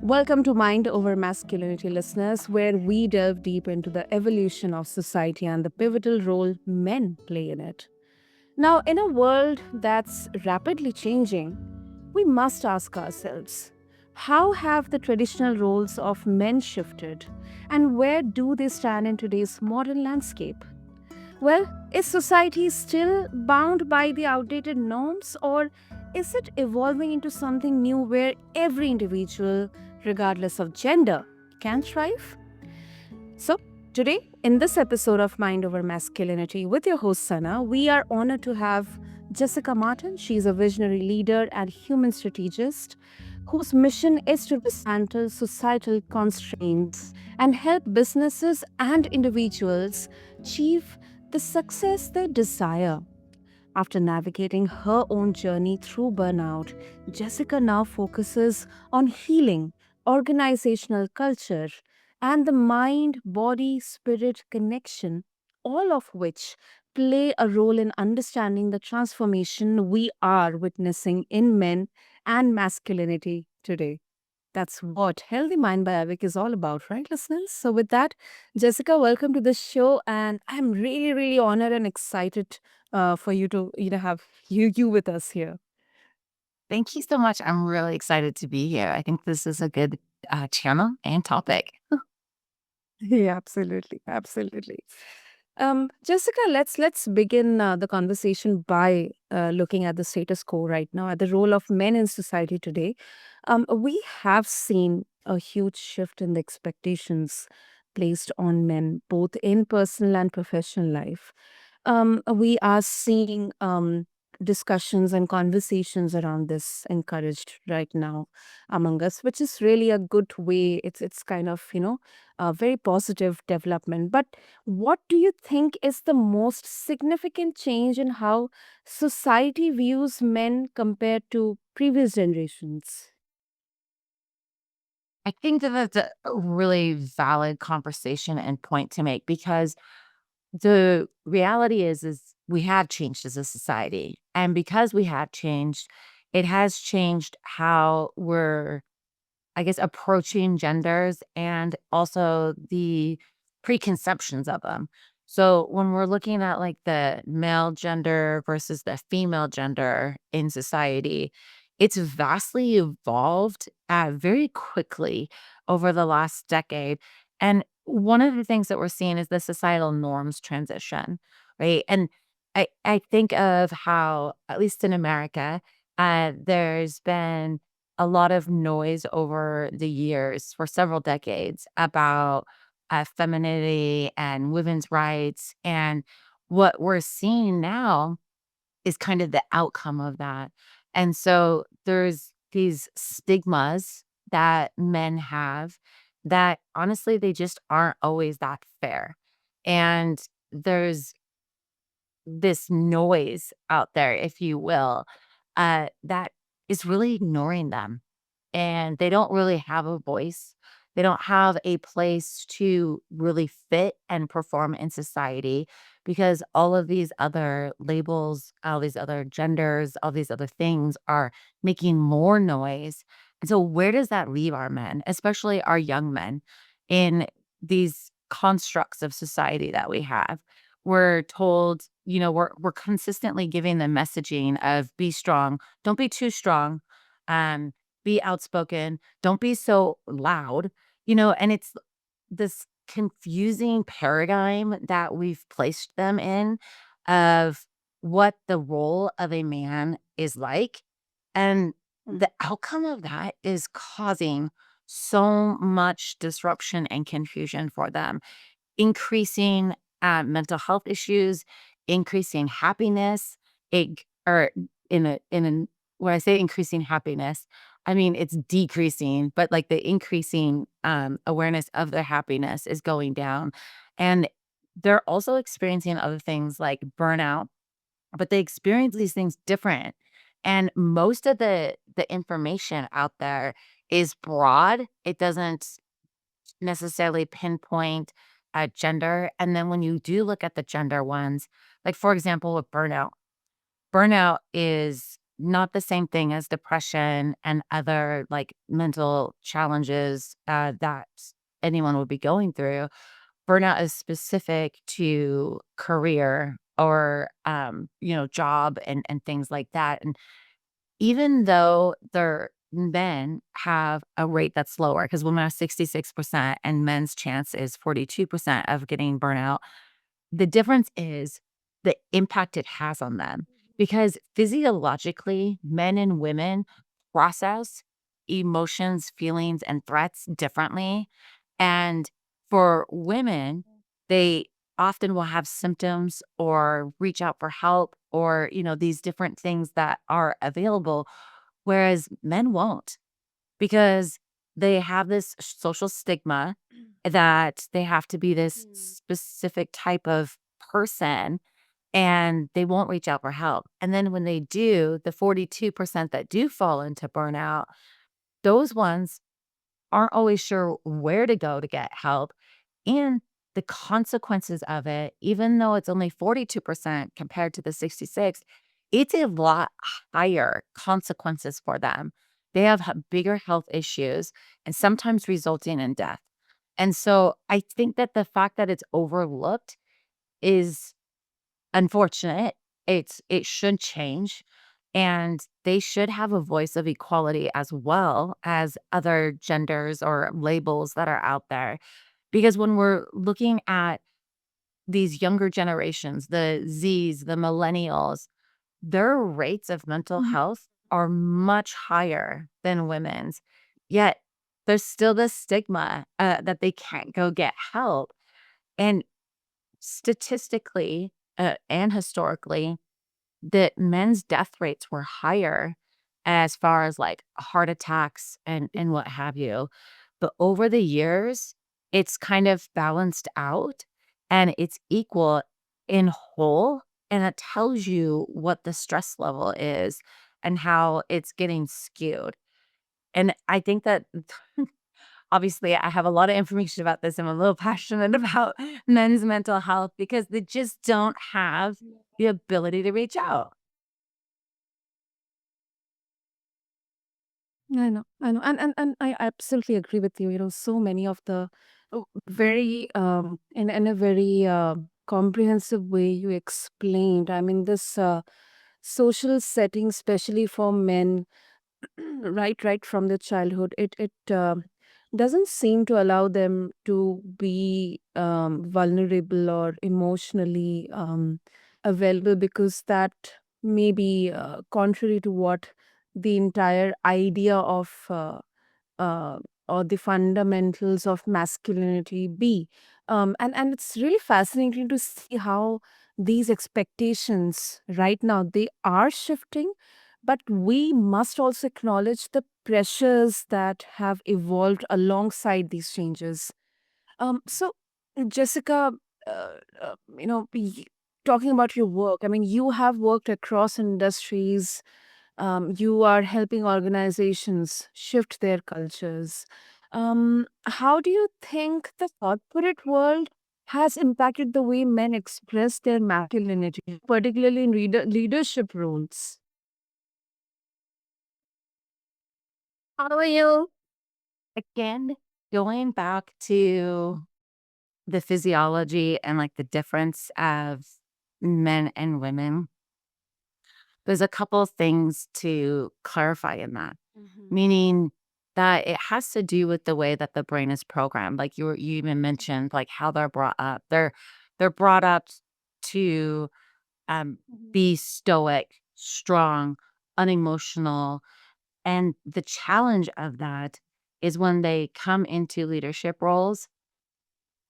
Welcome to Mind Over Masculinity, listeners, where we delve deep into the evolution of society and the pivotal role men play in it. Now, in a world that's rapidly changing, we must ask ourselves, how have the traditional roles of men shifted, and where do they stand in today's modern landscape? Well, is society still bound by the outdated norms, or is it evolving into something new where every individual, regardless of gender, can thrive? So, today, in this episode of Mind Over Masculinity with your host Sana, we are honored to have Jessica Martin. She's a visionary leader and human strategist whose mission is to dismantle societal constraints and help businesses and individuals achieve the success they desire. After navigating her own journey through burnout, Jessica now focuses on healing, organizational culture, and the mind body spirit connection, all of which play a role in understanding the transformation we are witnessing in men and masculinity today. That's what Healthy Mind by Avik is all about, right, listeners? So, with that, Jessica, welcome to the show, and I'm really, really honored and excited for you to have you with us here. Thank you so much. I'm really excited to be here. I think this is a good channel and topic. Yeah, absolutely, absolutely. Jessica, let's begin the conversation by looking at the status quo right now, at the role of men in society today. We have seen a huge shift in the expectations placed on men, both in personal and professional life. We are seeing discussions and conversations around this encouraged right now among us, which is really a good way. It's kind of a very positive development. But what do you think is the most significant change in how society views men compared to previous generations? I think that that's a really valid conversation and point to make because the reality is we have changed as a society. And because we have changed, it has changed how we're, I guess, approaching genders and also the preconceptions of them. So when we're looking at like the male gender versus the female gender in society, it's vastly evolved very quickly over the last decade. And one of the things that we're seeing is the societal norms transition, right? And I think of how, at least in America, there's been a lot of noise over the years for several decades about femininity and women's rights. And what we're seeing now is kind of the outcome of that. And so there's these stigmas that men have that honestly, they just aren't always that fair. And there's this noise out there, if you will, that is really ignoring them and they don't really have a voice. They don't have a place to really fit and perform in society because all of these other labels, all these other genders, all these other things are making more noise. And so, where does that leave our men, especially our young men, in these constructs of society that we have? We're told, we're consistently giving the messaging of be strong, don't be too strong. Be outspoken, don't be so loud, and it's this confusing paradigm that we've placed them in of what the role of a man is like. And the outcome of that is causing so much disruption and confusion for them, increasing mental health issues, increasing happiness, or in a when I say increasing happiness, I mean it's decreasing, but like the increasing awareness of their happiness is going down, and they're also experiencing other things like burnout, but they experience these things different. And most of the information out there is broad. It doesn't necessarily pinpoint a gender. And then when you do look at the gender ones, like for example, with burnout, burnout is not the same thing as depression and other like mental challenges that anyone would be going through. Burnout is specific to career or job and things like that. And even though their men have a rate that's lower, because women are 66% and men's chance is 42% of getting burnout, the difference is the impact it has on them, because physiologically, men and women process emotions, feelings, and threats differently. And for women, they often will have symptoms or reach out for help or, these different things that are available, whereas men won't, because they have this social stigma that they have to be this Mm. specific type of person, and they won't reach out for help. And then when they do, the 42% that do fall into burnout, those ones aren't always sure where to go to get help. And the consequences of it, even though it's only 42% compared to the 66, it's a lot higher consequences for them. They have bigger health issues and sometimes resulting in death. And so I think that the fact that it's overlooked is unfortunate. It should change, and they should have a voice of equality as well as other genders or labels that are out there. Because when we're looking at these younger generations, the Zs, the millennials, their rates of mental Mhm. health are much higher than women's. Yet there's still this stigma that they can't go get help. And statistically and historically, that men's death rates were higher as far as like heart attacks and what have you. But over the years, it's kind of balanced out and it's equal in whole. And it tells you what the stress level is and how it's getting skewed. And I think that obviously I have a lot of information about this. I'm a little passionate about men's mental health because they just don't have the ability to reach out. I know, and I absolutely agree with you. You know, so many of the very in a very comprehensive way you explained. I mean, this social setting, especially for men, right from their childhood, it doesn't seem to allow them to be vulnerable or emotionally available, because that may be contrary to what the entire idea of uh, or the fundamentals of masculinity be. And it's really fascinating to see how these expectations right now they are shifting, but we must also acknowledge the pressures that have evolved alongside these changes. So, Jessica, you know, talking about your work, I mean, you have worked across industries. You are helping organizations shift their cultures. How do you think the corporate world has impacted the way men express their masculinity, particularly in leadership roles? How are you? Again, going back to the physiology and like the difference of men and women, there's a couple of things to clarify in that, Mhm. meaning that it has to do with the way that the brain is programmed. Like you even Mhm. mentioned, like how they're brought up. They're brought up to Mhm. be stoic, strong, unemotional. And the challenge of that is when they come into leadership roles,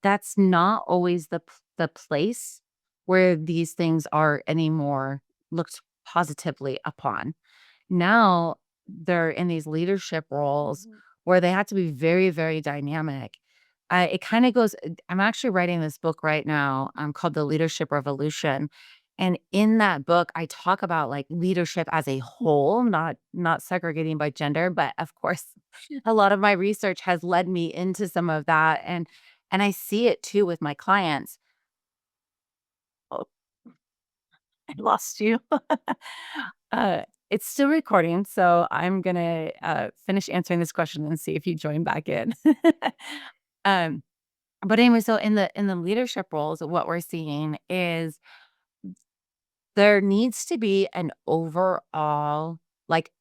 that's not always the place where these things are anymore looked positively upon. Now they're in these leadership roles Mhm. where they have to be very, very dynamic. It kind of goes, I'm actually writing this book right now called The Leadership Revolution. And in that book, I talk about like leadership as a whole, not segregating by gender, but of course, a lot of my research has led me into some of that. And I see it too with my clients. Oh, I lost you. It's still recording, so I'm gonna finish answering this question and see if you join back in. um, but anyway, so in the leadership roles, what we're seeing is there needs to be an overall, like,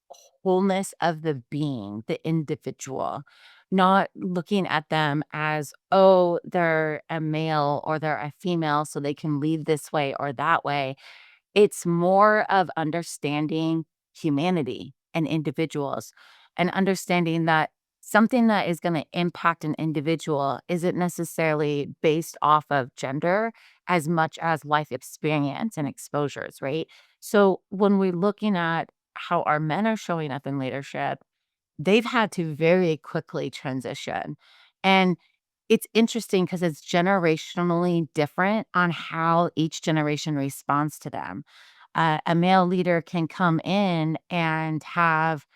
wholeness of the being, the individual, not looking at them as, oh, they're a male or they're a female, so they can lead this way or that way. It's more of understanding humanity and individuals and understanding that something that is going to impact an individual isn't necessarily based off of gender as much as life experience and exposures, right? So when we're looking at how our men are showing up in leadership, they've had to very quickly transition. And it's interesting because it's generationally different on how each generation responds to them. A male leader can come in and have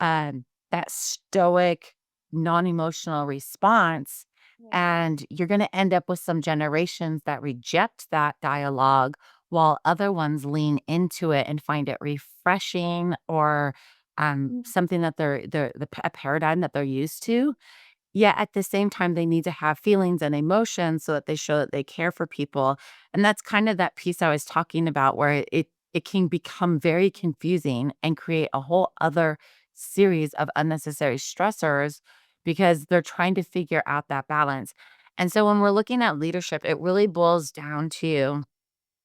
that stoic, non-emotional response, Yeah. and you're gonna end up with some generations that reject that dialogue, while other ones lean into it and find it refreshing or, Mm. something that they're a paradigm that they're used to. Yet at the same time, they need to have feelings and emotions so that they show that they care for people. And that's kind of that piece I was talking about where it can become very confusing and create a whole other series of unnecessary stressors because they're trying to figure out that balance. And so when we're looking at leadership, it really boils down to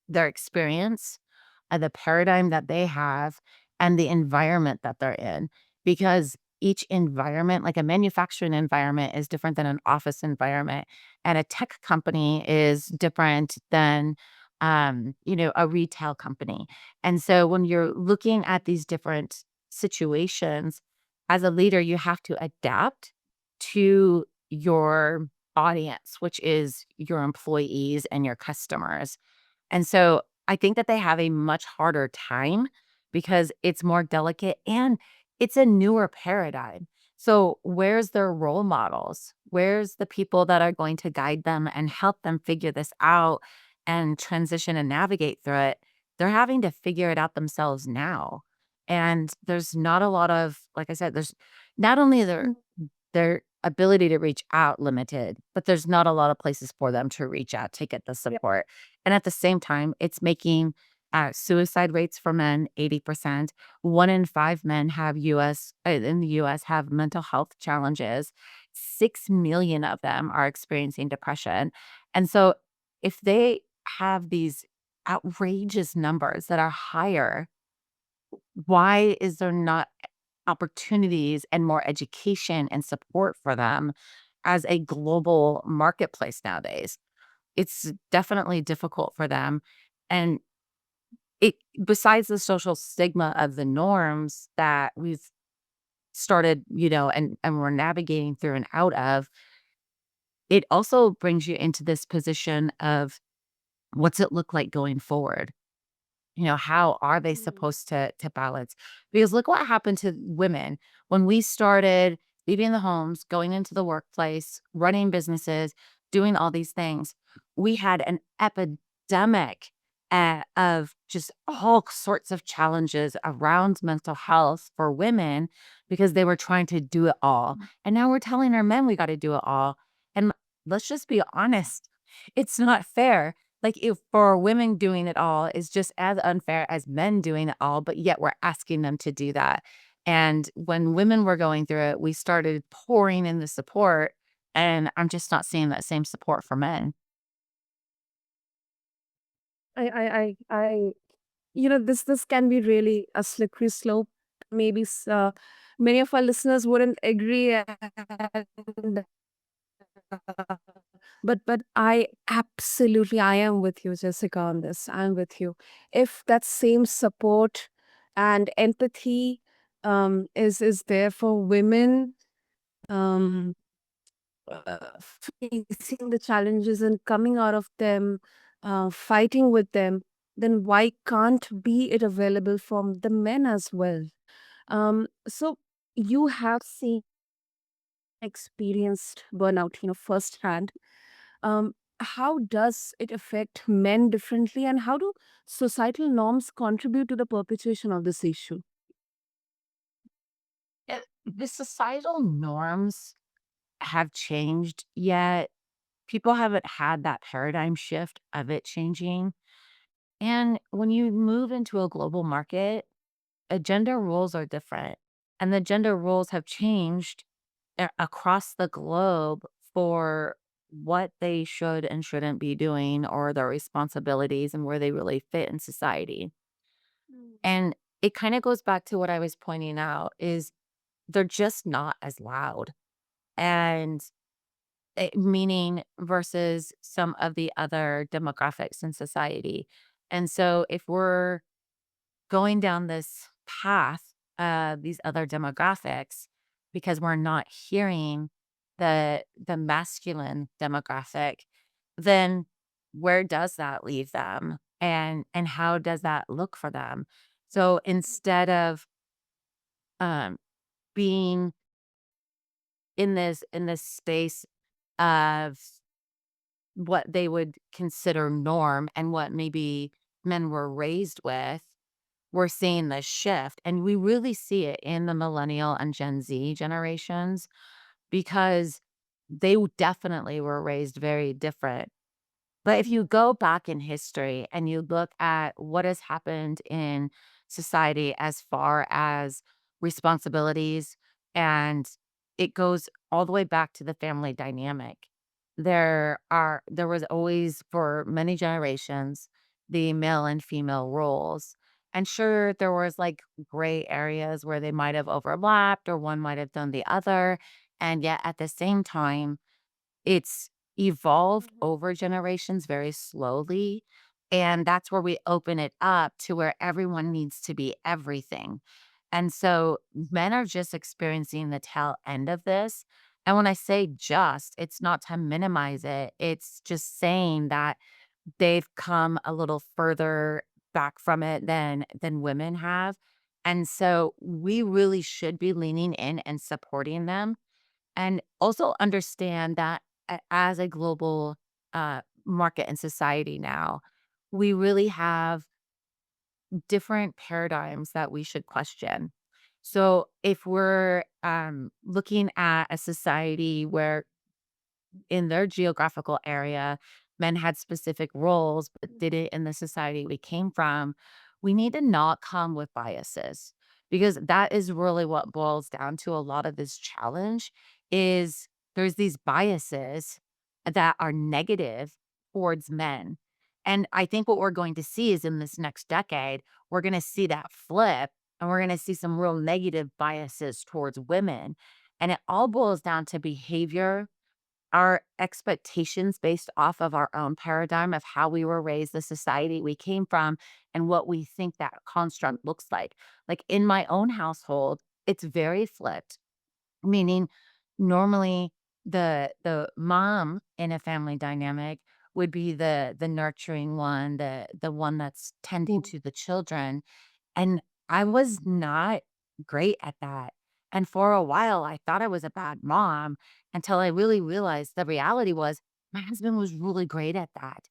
their experience, the paradigm that they have, and the environment that they're in. Because each environment, like a manufacturing environment, is different than an office environment, and a tech company is different than, a retail company. And so when you're looking at these different situations, as a leader, you have to adapt to your audience, which is your employees and your customers. And so I think that they have a much harder time because it's more delicate and it's a newer paradigm. So, where's their role models? Where's the people that are going to guide them and help them figure this out and transition and navigate through it? They're having to figure it out themselves now. And there's not a lot of, like I said, there's not only their ability to reach out limited, but there's not a lot of places for them to reach out to get the Yeah. support. And at the same time, it's making suicide rates for men 80%. 1 in 5 men have in the US have mental health challenges. 6 million of them are experiencing depression. And so if they have these outrageous numbers that are higher, why is there not opportunities and more education and support for them as a global marketplace nowadays? It's definitely difficult for them. And it besides the social stigma of the norms that we've started, and we're navigating through and out of, it also brings you into this position of what's it look like going forward? How are they Mm. supposed to balance? Because look what happened to women when we started leaving the homes, going into the workplace, running businesses, doing all these things. We had an epidemic of just all sorts of challenges around mental health for women because they were trying to do it all. And now we're telling our men we got to do it all. And let's just be honest, it's not fair. Like, if for women doing it all is just as unfair as men doing it all, but yet we're asking them to do that. And when women were going through it, we started pouring in the support, and I'm just not seeing that same support for men. I this can be really a slippery slope. Maybe many of our listeners wouldn't agree, and, but I am with you, Jessica, on this. I'm with you. If that same support and empathy is there for women, um facing the challenges and coming out of them, fighting with them, then why can't be it available from the men as well? So you have seen, experienced burnout, firsthand. How does it affect men differently, and how do societal norms contribute to the perpetuation of this issue? The societal norms have changed, yet people haven't had that paradigm shift of it changing. And when you move into a global market, gender roles are different. And the gender roles have changed across the globe for what they should and shouldn't be doing or their responsibilities and where they really fit in society. And it kind of goes back to what I was pointing out is they're just not as loud. And meaning versus some of the other demographics in society. And so if we're going down this path of these other demographics because we're not hearing the masculine demographic, then where does that leave them? And how does that look for them? So instead of um being in this space of what they would consider norm and what maybe men were raised with, we're seeing this shift. And we really see it in the millennial and Gen Z generations because definitely were raised very different. But if you go back in history and you look at what has happened in society as far as responsibilities, and it goes all the way back to the family dynamic. There was always for many generations the male and female roles. And sure, there was like gray areas where they might have overlapped or one might have done the other. And yet at the same time, it's evolved over generations very slowly, and that's where we open it up to where everyone needs to be everything. And so men are just experiencing the tail end of this. And when I say just, it's not to minimize it. It's just saying that they've come a little further back from it than women have. And so we really should be leaning in and supporting them and also understand that as a global market and society now, we really have different paradigms that we should question. So if we're looking at a society where in their geographical area, men had specific roles, but did it in the society we came from, we need to not come with biases because that is really what boils down to a lot of this challenge is there's these biases that are negative towards men. And I think what we're going to see is in this next decade, we're going to see that flip and we're going to see some real negative biases towards women. And it all boils down to behavior, our expectations based off of our own paradigm of how we were raised, the society we came from, and what we think that construct looks like. Like in my own household, it's very flipped, meaning normally the mom in a family dynamic would be the nurturing one, the one that's tending to the children, and I was not great at that. And for a while, I thought I was a bad mom until I really realized the reality was my husband was really great at that.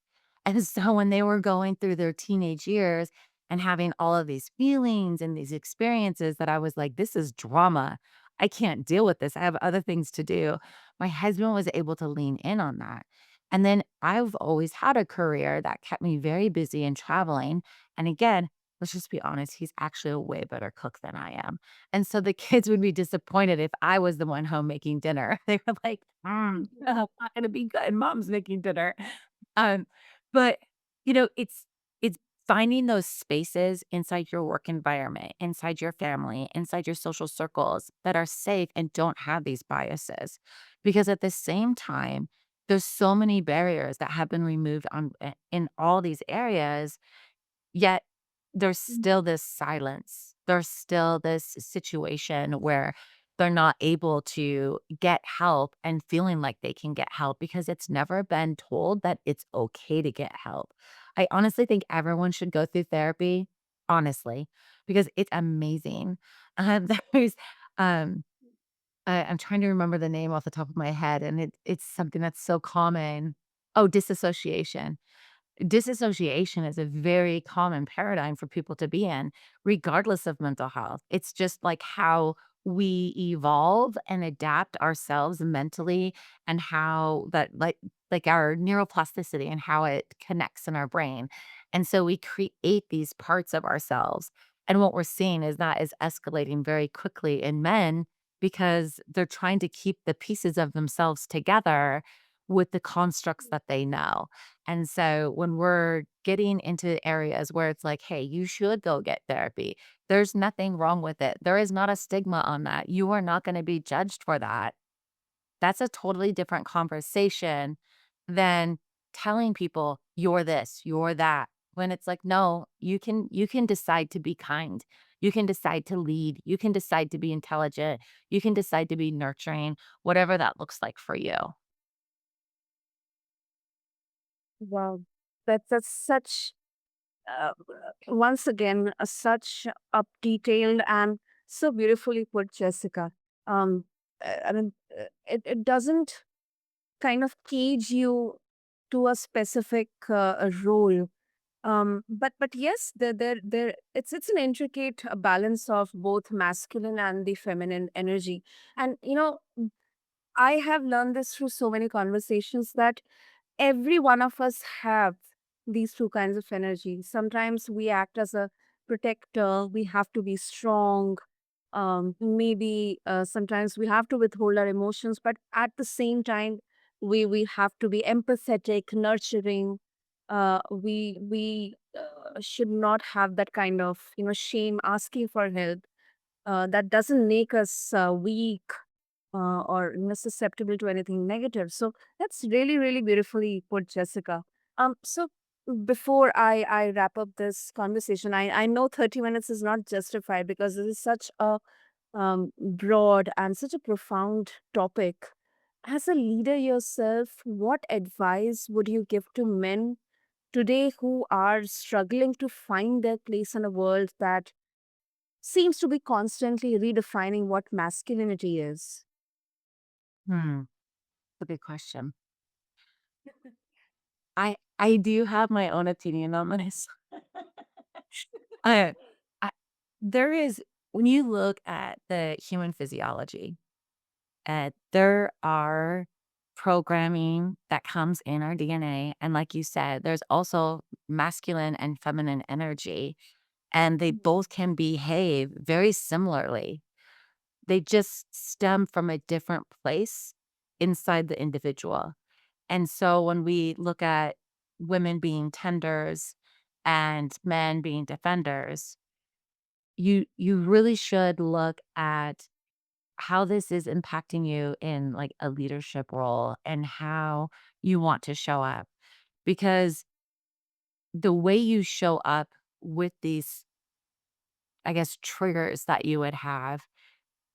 And so when they were going through their teenage years and having all of these feelings and these experiences that I was like, this is drama. I can't deal with this. I have other things to do. My husband was able to lean in on that. And then I've always had a career that kept me very busy and traveling. And again, let's just be honest, he's actually a way better cook than I am. And so the kids would be disappointed if I was the one home making dinner. They were like, no, it's not gonna be good. Mom's making dinner. Um, but it's finding those spaces inside your work environment, inside your family, inside your social circles that are safe and don't have these biases. Because at the same time, there's so many barriers that have been removed in all these areas. Yet, there's still this silence. There's still this situation where they're not able to get help and feeling like they can get help because it's never been told that it's okay to get help. I honestly think everyone should go through therapy, honestly, because it's amazing. There's, um, I'm trying to remember the name off the top of my head, and it's something that's so common. Oh, disassociation. Disassociation is a very common paradigm for people to be in, regardless of mental health. It's just like how we evolve and adapt ourselves mentally and how that like our neuroplasticity and how it connects in our brain. And so we create these parts of ourselves. And what we're seeing is that is escalating very quickly in men because they're trying to keep the pieces of themselves together with the constructs that they know. And so when we're getting into areas where it's like, hey, you should go get therapy, there's nothing wrong with it. There is not a stigma on that. You are not going to be judged for that. That's a totally different conversation than telling people you're this, you're that. When it's like, no, you can decide to be kind. You can decide to lead. You can decide to be intelligent. You can decide to be nurturing, whatever that looks like for you. Wow, that's such once again such up detailed and so beautifully put, Jessica. I mean, it doesn't kind of cage you to a specific role. But yes, there it's an intricate balance of both masculine and the feminine energy. And I have learned this through so many conversations that every one of us have these two kinds of energy. Sometimes we act as a protector, we have to be strong. Maybe sometimes we have to withhold our emotions, but at the same time, we have to be empathetic, nurturing. We should not have that kind of shame asking for help. That doesn't make us weak or susceptible to anything negative. So that's really, really beautifully put, Jessica. So before I wrap up this conversation, I know 30 minutes is not justified because this is such a broad and such a profound topic. As a leader yourself, what advice would you give to men today who are struggling to find their place in a world that seems to be constantly redefining what masculinity is? Hmm. That's a good question. I do have my own opinion on this. I, I there is when you look at the human physiology, there are programming that comes in our DNA, and like you said, there's also masculine and feminine energy, and they Mhm. both can behave very similarly. They just stem from a different place inside the individual. And so when we look at women being tenders and men being defenders, you really should look at how this is impacting you in like a leadership role and how you want to show up. Because the way you show up with these, I guess, triggers that you would have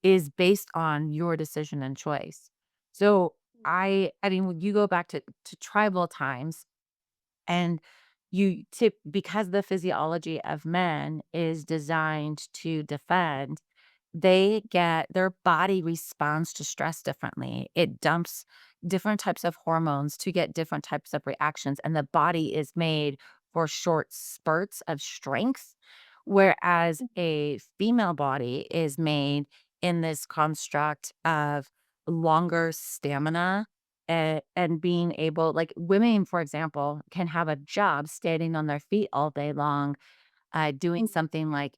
is based on your decision and choice. So I mean, when you go back to tribal times, and you tip because the physiology of men is designed to defend, they get their body responds to stress differently. It dumps different types of hormones to get different types of reactions, and the body is made for short spurts of strength, whereas a female body is made in this construct of longer stamina and being able like women, for example, can have a job standing on their feet all day long, doing something like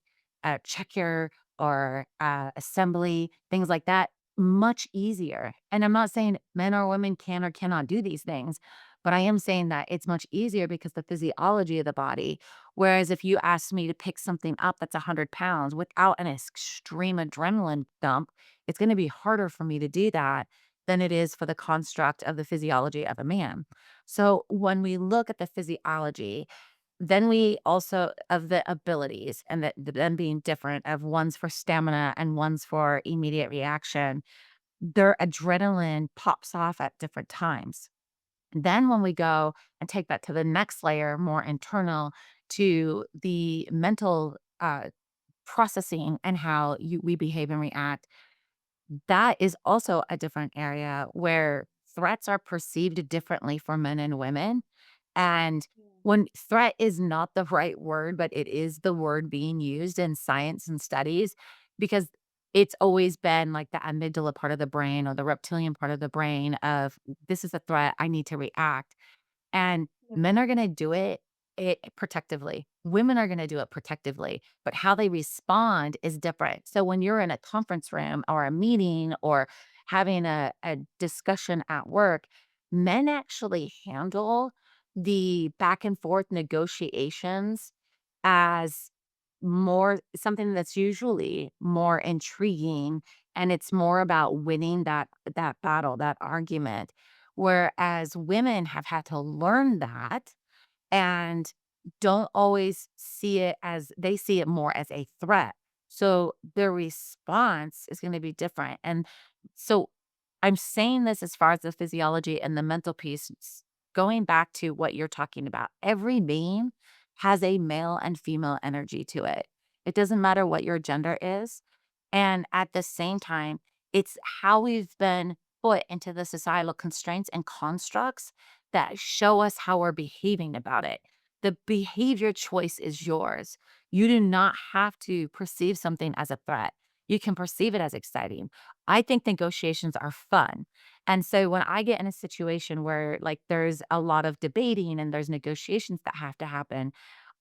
checker or assembly, things like that, much easier. And I'm not saying men or women can or cannot do these things, but I am saying that it's much easier because the physiology of the body. Whereas if you asked me to pick something up that's 100 pounds without an extreme adrenaline dump, it's going to be harder for me to do that than it is for the construct of the physiology of a man. So when we look at the physiology, then we also of the abilities and them being different of one's for stamina and one's for immediate reaction, their adrenaline pops off at different times. Then when we go and take that to the next layer, more internal to the mental processing and how we behave and react, that is also a different area where threats are perceived differently for men and women. And when threat is not the right word, but it is the word being used in science and studies, because it's always been like the amygdala part of the brain or the reptilian part of the brain of this is a threat, I need to react. And men are gonna do it protectively. Women are gonna do it protectively, but how they respond is different. So when you're in a conference room or a meeting or having a discussion at work, men actually handle the back and forth negotiations as more something that's usually more intriguing, and it's more about winning that battle, that argument. Whereas women have had to learn that and don't always see it as they see it more as a threat. So their response is going to be different. And so I'm saying this as far as the physiology and the mental piece, going back to what you're talking about. Every being has a male and female energy to it. It doesn't matter what your gender is. And at the same time, it's how we've been put into the societal constraints and constructs that show us how we're behaving about it. The behavior choice is yours. You do not have to perceive something as a threat. You can perceive it as exciting. I think negotiations are fun. And so when I get in a situation where like there's a lot of debating and there's negotiations that have to happen,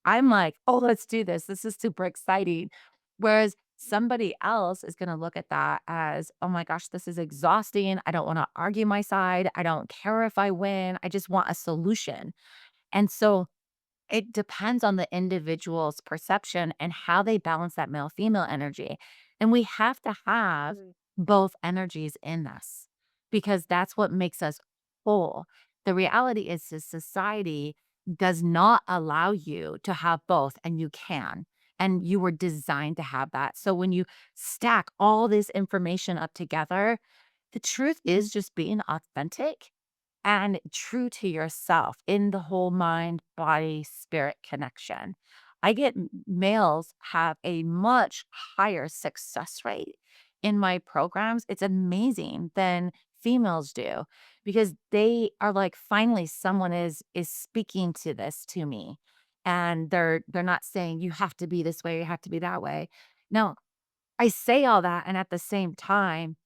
I'm like, "Oh, let's do this. This is super exciting." Whereas somebody else is gonna look at that as, "Oh my gosh, this is exhausting. I don't wanna argue my side. I don't care if I win. I just want a solution." And so it depends on the individual's perception and how they balance that male female energy. And we have to have Mm. both energies in us because that's what makes us whole. The reality is, this society does not allow you to have both, and you can. And you were designed to have that. So when you stack all this information up together, the truth is just being authentic and true to yourself in the whole mind, body, spirit connection. I get males have a much higher success rate in my programs. It's amazing than females do because they are like, finally, someone is speaking to this to me. And they're not saying you have to be this way, you have to be that way. No, I say all that, and at the same time,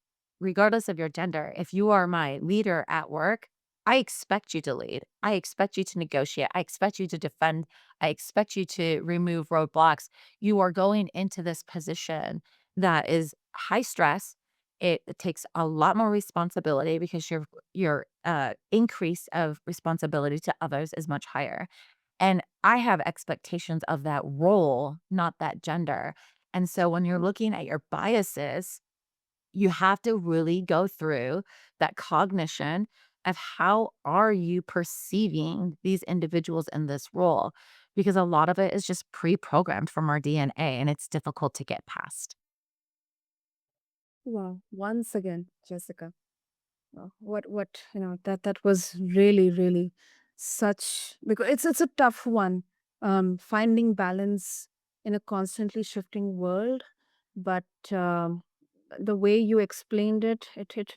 regardless of your gender, if you are my leader at work, I expect you to lead. I expect you to negotiate. I expect you to defend. I expect you to remove roadblocks. You are going into this position that is high stress. It takes a lot more responsibility because your increase of responsibility to others is much higher. And I have expectations of that role, not that gender. And so when you're looking at your biases, you have to really go through that cognition of how are you perceiving these individuals in this role? Because a lot of it is just pre-programmed from our DNA and it's difficult to get past. Wow. Once again, Jessica. What that was really really such, because it's a tough one, finding balance in a constantly shifting world, but the way you explained it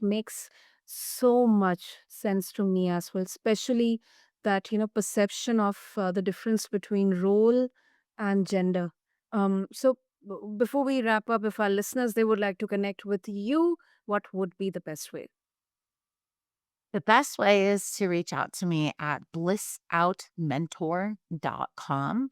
makes so much sense to me as well, especially that perception of the difference between role and gender. So before we wrap up, if our listeners they would like to connect with you, what would be the best way? The best way is to reach out to me at blissoutmentor.com.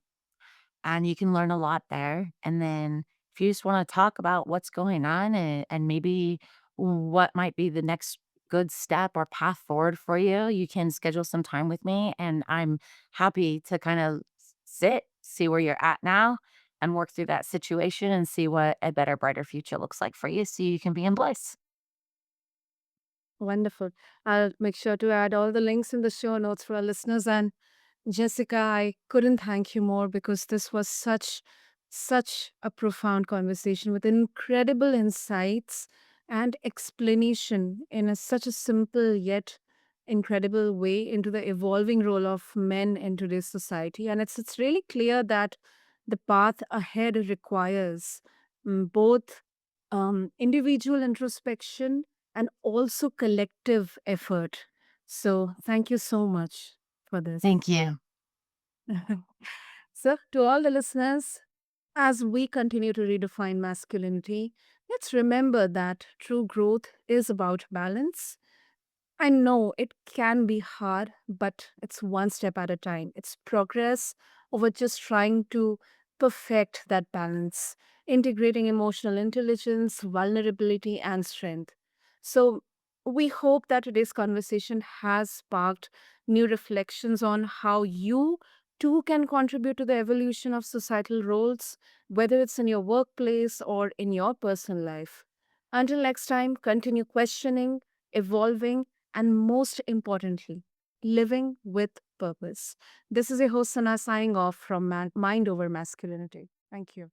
And you can learn a lot there. And then if you just want to talk about what's going on and maybe what might be the next good step or path forward for you, you can schedule some time with me. And I'm happy to kind of sit, see where you're at now, and work through that situation and see what a better, brighter future looks like for you so you can be in bliss. Wonderful. I'll make sure to add all the links in the show notes for our listeners. And Jessica, I couldn't thank you more because this was such a profound conversation with incredible insights and explanation in such a simple yet incredible way into the evolving role of men in today's society. And it's really clear that the path ahead requires both individual introspection and also collective effort. So, thank you so much for this. Thank you. So, to all the listeners, as we continue to redefine masculinity, Let's remember that true growth is about balance. I know it can be hard, but it's one step at a time. It's progress over just trying to perfect that balance, integrating emotional intelligence, vulnerability, and strength. So, we hope that today's conversation has sparked new reflections on how you too can contribute to the evolution of societal roles, whether it's in your workplace or in your personal life. Until next time, continue questioning, evolving, and most importantly, living with purpose. This is your host, Sana, signing off from Mind Over Masculinity. Thank you.